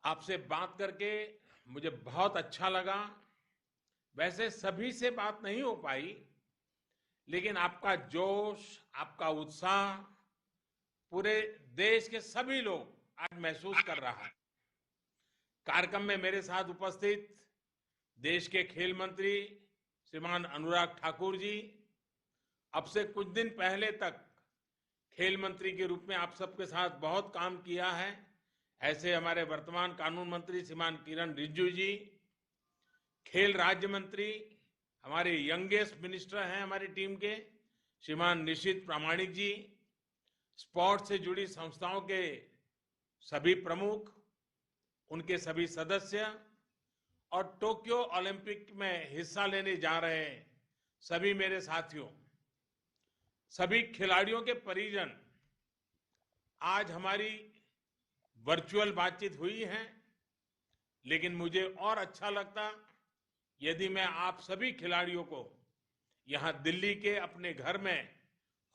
आपसे बात करके मुझे बहुत अच्छा लगा। वैसे सभी से बात नहीं हो पाई, लेकिन आपका जोश, आपका उत्साह पूरे देश के सभी लोग आज महसूस कर रहा है। कार्यक्रम में मेरे साथ उपस्थित देश के खेल मंत्री श्रीमान अनुराग ठाकुर जी, अब से कुछ दिन पहले तक खेल मंत्री के रूप में आप सबके साथ बहुत काम किया है। ऐसे हमारे वर्तमान कानून मंत्री श्रीमान किरण रिजिजू जी, खेल राज्य मंत्री हमारे यंगेस्ट मिनिस्टर हैं हमारी टीम के श्रीमान निशित प्रामाणिक जी, स्पोर्ट्स से जुड़ी संस्थाओं के सभी प्रमुख, उनके सभी सदस्य और टोक्यो ओलंपिक में हिस्सा लेने जा रहे सभी मेरे साथियों, सभी खिलाड़ियों के परिजन, आज हमारी वर्चुअल बातचीत हुई है, लेकिन मुझे और अच्छा लगता यदि मैं आप सभी खिलाड़ियों को यहां दिल्ली के अपने घर में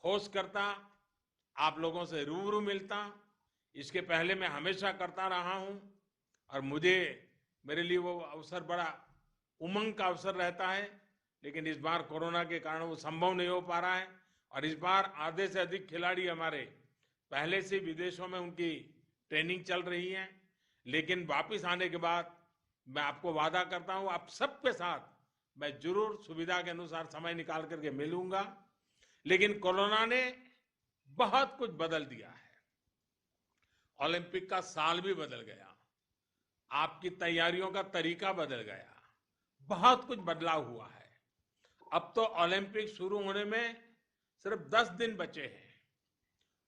होस्ट करता, आप लोगों से रूबरू मिलता। इसके पहले मैं हमेशा करता रहा हूं और मेरे लिए वो अवसर बड़ा उमंग का अवसर रहता है, लेकिन इस बार कोरोना के कारण वो संभव नहीं हो पा रहा है। और इस बार आधे से अधिक खिलाड़ी हमारे पहले से विदेशों में उनकी ट्रेनिंग चल रही है, लेकिन वापिस आने के बाद मैं आपको वादा करता हूं आप सबके साथ मैं जरूर सुविधा के अनुसार समय निकाल करके मिलूंगा। लेकिन कोरोना ने बहुत कुछ बदल दिया है। ओलंपिक का साल भी बदल गया, आपकी तैयारियों का तरीका बदल गया, बहुत कुछ बदलाव हुआ है। अब तो ओलंपिक शुरू होने में सिर्फ 10 दिन बचे हैं।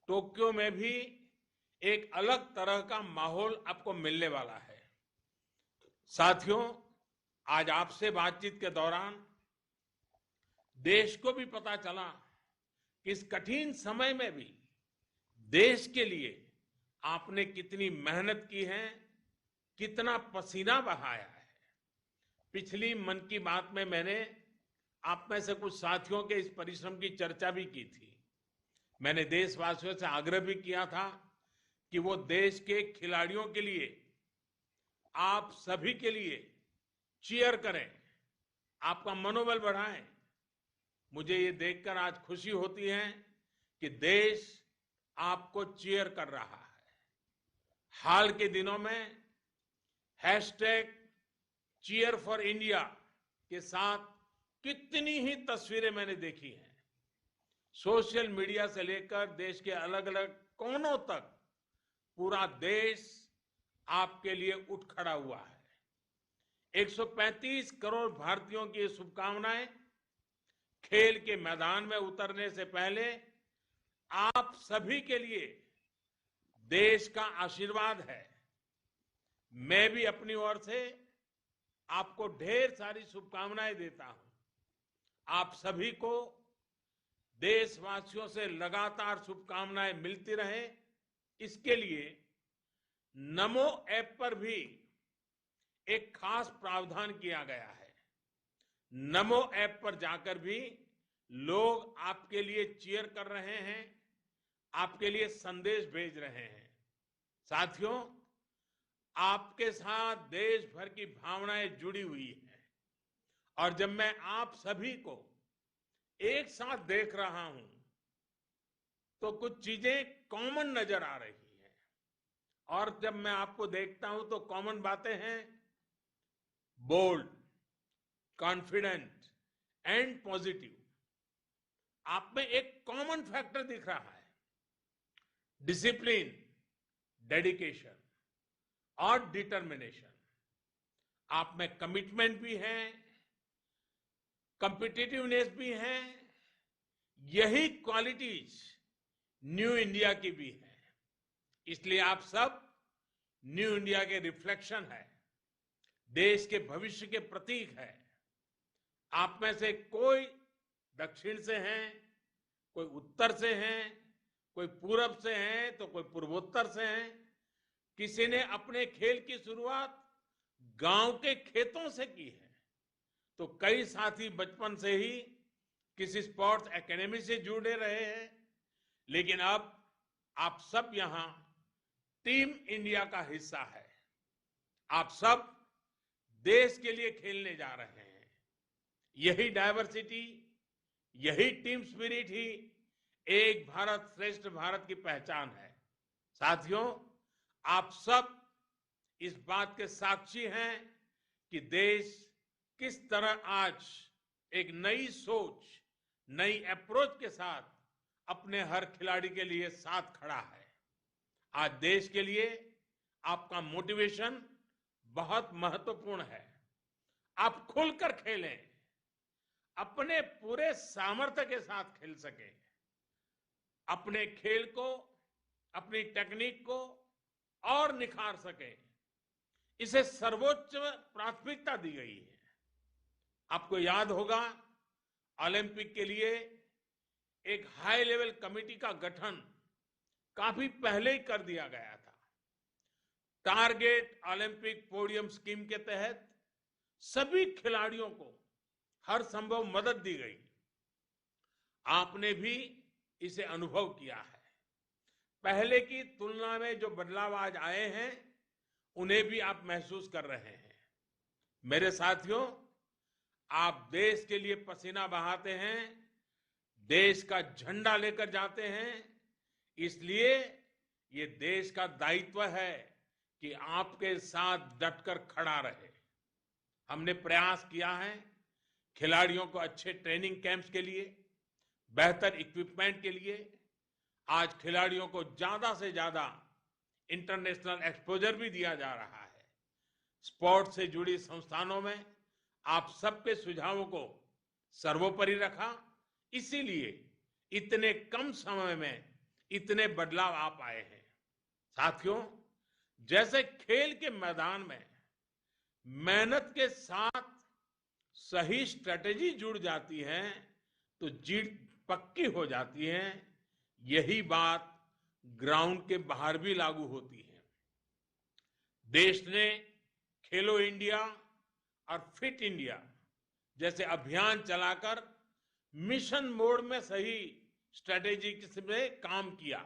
टोक्यो में भी एक अलग तरह का माहौल आपको मिलने वाला है। साथियों, आज आपसे बातचीत के दौरान देश को भी पता चला कि इस कठिन समय में भी देश के लिए आपने कितनी मेहनत की है, कितना पसीना बहाया है। पिछली मन की बात में मैंने आप में से कुछ साथियों के इस परिश्रम की चर्चा भी की थी। मैंने देशवासियों से आग्रह भी किया था कि वो देश के खिलाड़ियों के लिए, आप सभी के लिए चीयर करें, आपका मनोबल बढ़ाएं। मुझे ये देखकर आज खुशी होती है कि देश आपको चीयर कर रहा है। हाल के दिनों में हैशटैग चीयर फॉर इंडिया के साथ कितनी ही तस्वीरें मैंने देखी हैं। सोशल मीडिया से लेकर देश के अलग अलग कोनों तक पूरा देश आपके लिए उठ खड़ा हुआ है। 135 करोड़ भारतीयों की शुभकामनाएं। खेल के मैदान में उतरने से पहले आप सभी के लिए देश का आशीर्वाद है। मैं भी अपनी ओर से आपको ढेर सारी शुभकामनाएं देता हूं। आप सभी को देशवासियों से लगातार शुभकामनाएं मिलती रहे, इसके लिए नमो ऐप पर भी एक खास प्रावधान किया गया है। नमो ऐप पर जाकर भी लोग आपके लिए चीयर कर रहे हैं, आपके लिए संदेश भेज रहे हैं। साथियों, आपके साथ देश भर की भावनाएं जुड़ी हुई हैं और जब मैं आप सभी को एक साथ देख रहा हूं तो कुछ चीजें कॉमन नजर आ रही हैं। और जब मैं आपको देखता हूं तो कॉमन बातें हैं, बोल्ड, कॉन्फिडेंट एंड पॉजिटिव। आप में एक कॉमन फैक्टर दिख रहा है, डिसिप्लिन, डेडिकेशन और डिटर्मिनेशन। आप में कमिटमेंट भी है, कॉम्पिटिटिवनेस भी है। यही क्वालिटीज न्यू इंडिया की भी है। इसलिए आप सब न्यू इंडिया के रिफ्लेक्शन है, देश के भविष्य के प्रतीक है। आप में से कोई दक्षिण से हैं, कोई उत्तर से हैं, कोई पूरब से हैं तो कोई पूर्वोत्तर से हैं। किसी ने अपने खेल की शुरुआत गांव के खेतों से की है, तो कई साथी बचपन से ही किसी स्पोर्ट्स एकेडमी से जुड़े रहे हैं। लेकिन अब आप सब यहां टीम इंडिया का हिस्सा है। आप सब देश के लिए खेलने जा रहे हैं। यही डायवर्सिटी, यही टीम स्पिरिट ही एक भारत श्रेष्ठ भारत की पहचान है। साथियों, आप सब इस बात के साक्षी हैं कि देश किस तरह आज एक नई सोच, नई अप्रोच के साथ अपने हर खिलाड़ी के लिए साथ खड़ा है। आज देश के लिए आपका मोटिवेशन बहुत महत्वपूर्ण है। आप खुलकर खेलें, अपने पूरे सामर्थ्य के साथ खेल सकें, अपने खेल को, अपनी टेक्निक को और निखार सकें, इसे सर्वोच्च प्राथमिकता दी गई है। आपको याद होगा, ओलंपिक के लिए एक हाई लेवल कमेटी का गठन काफी पहले ही कर दिया गया था। टारगेट ओलंपिक पोडियम स्कीम के तहत सभी खिलाड़ियों को हर संभव मदद दी गई। आपने भी इसे अनुभव किया है। पहले की तुलना में जो बदलाव आज आए हैं, उन्हें भी आप महसूस कर रहे हैं। मेरे साथियों, आप देश के लिए पसीना बहाते हैं, देश का झंडा लेकर जाते हैं, इसलिए ये देश का दायित्व है कि आपके साथ डटकर खड़ा रहे। हमने प्रयास किया है खिलाड़ियों को अच्छे ट्रेनिंग कैंप्स के लिए, बेहतर इक्विपमेंट के लिए। आज खिलाड़ियों को ज्यादा से ज्यादा इंटरनेशनल एक्सपोजर भी दिया जा रहा है। स्पोर्ट्स से जुड़ी संस्थानों में आप सबके सुझावों को सर्वोपरि रखा, इसीलिए इतने कम समय में इतने बदलाव आ पाए हैं। साथियों, जैसे खेल के मैदान में मेहनत के साथ सही स्ट्रेटेजी जुड़ जाती है तो जीत पक्की हो जाती है। यही बात ग्राउंड के बाहर भी लागू होती है। देश ने खेलो इंडिया और फिट इंडिया जैसे अभियान चलाकर मिशन मोड में सही स्ट्रेटेजी में काम किया,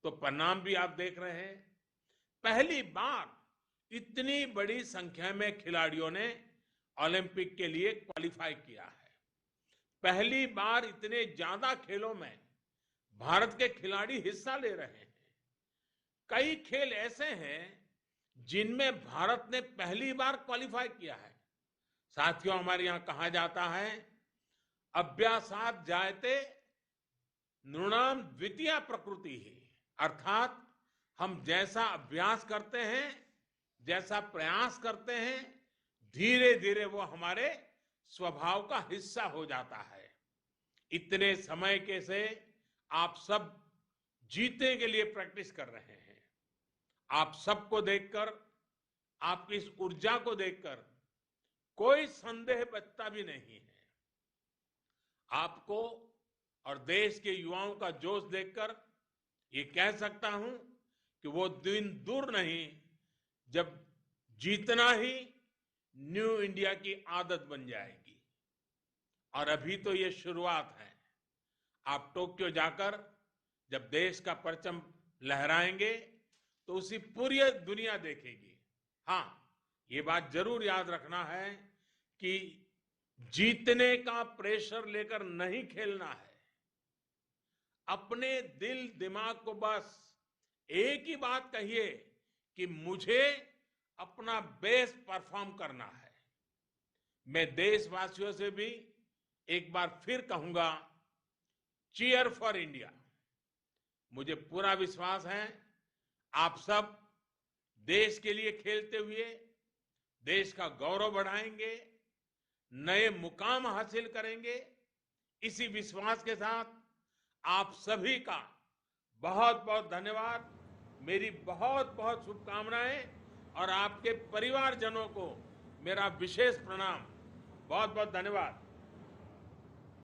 तो परिणाम भी आप देख रहे हैं। पहली बार इतनी बड़ी संख्या में खिलाड़ियों ने ओलंपिक के लिए क्वालिफाई किया है। पहली बार इतने ज्यादा खेलों में भारत के खिलाड़ी हिस्सा ले रहे हैं। कई खेल ऐसे हैं जिनमें भारत ने पहली बार क्वालिफाई किया है। साथियों, हमारे यहां कहा जाता है, अभ्यासात जायते नृणाम द्वितीया प्रकृति ही, अर्थात हम जैसा अभ्यास करते हैं, जैसा प्रयास करते हैं, धीरे धीरे वो हमारे स्वभाव का हिस्सा हो जाता है। इतने समय के से आप सब जीतने के लिए प्रैक्टिस कर रहे हैं। आप सबको देखकर, आपकी इस ऊर्जा को देखकर कोई संदेह बचता भी नहीं है। आपको और देश के युवाओं का जोश देखकर ये कह सकता हूं कि वो दिन दूर नहीं जब जीतना ही न्यू इंडिया की आदत बन जाएगी। और अभी तो ये शुरुआत है। आप टोक्यो जाकर जब देश का परचम लहराएंगे तो उसी पूरी दुनिया देखेगी। हाँ, ये बात जरूर याद रखना है कि जीतने का प्रेशर लेकर नहीं खेलना है। अपने दिल दिमाग को बस एक ही बात कहिए कि मुझे अपना बेस्ट परफॉर्म करना है। मैं देशवासियों से भी एक बार फिर कहूंगा, चीयर फॉर इंडिया। मुझे पूरा विश्वास है आप सब देश के लिए खेलते हुए देश का गौरव बढ़ाएंगे, नए मुकाम हासिल करेंगे। इसी विश्वास के साथ आप सभी का बहुत बहुत धन्यवाद, मेरी बहुत बहुत शुभकामनाएं और आपके परिवारजनों को मेरा विशेष प्रणाम। बहुत बहुत धन्यवाद।